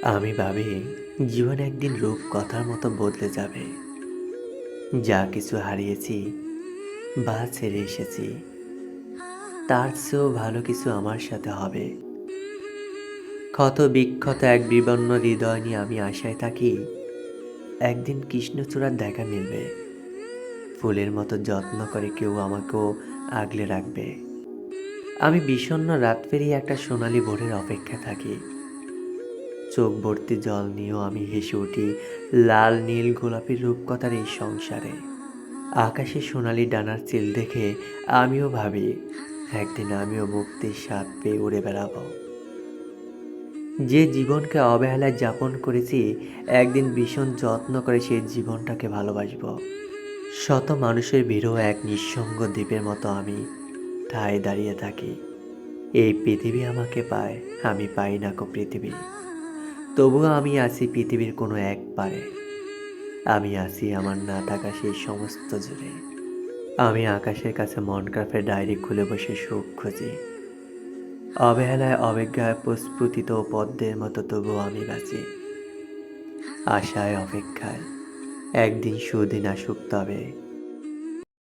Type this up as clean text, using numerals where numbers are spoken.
আমি ভাবি জীবন একদিন রূপ কথার মতো বদলে যাবে। যা কিছু হারিয়েছি বা ছেড়ে এসেছি তার চেয়েও ভালো কিছু আমার সাথে হবে। ক্ষত বিক্ষত এক বিবর্ণ হৃদয় নিয়ে আমি আশায় থাকি একদিন কৃষ্ণচূড়ার দেখা মিলবে। ফুলের মতো যত্ন করে কেউ আমাকেও আগলে রাখবে। আমি বিষণ্ণ রাত পেরিয়ে একটা সোনালি ভোরের অপেক্ষায় থাকি। চোখ ভর্তি জল নিয়েও আমি হেসে উঠি লাল নীল গোলাপি রূপকথার এই সংসারে। আকাশে সোনালি ডানার চিল দেখে আমিও ভাবি একদিন আমিও মুক্তির স্বাদ পেয়ে উড়ে বেড়াবো। যে জীবনকে অবহেলায় যাপন করেছি একদিন ভীষণ যত্ন করে সেই জীবনটাকে ভালোবাসবো। শত মানুষের ভিড়ও এক নিঃসঙ্গ দ্বীপের মতো আমি ঠায় দাঁড়িয়ে থাকি। এই পৃথিবী আমাকে পায়, আমি পাই না কো পৃথিবী। তবুও আমি আছি পৃথিবীর কোনো এক পারে। আমি আছি আমার না থাকা সেই সমস্ত জুড়ে। আমি আকাশের কাছে মন খারাপের ডায়েরি খুলে বসে সুখ খুঁজি। অবহেলায় অবজ্ঞায় প্রস্ফুটিত পদ্মের মতো তবুও আমি বাঁচি। আশায় অপেক্ষায় একদিন সুদিন আসুক তবে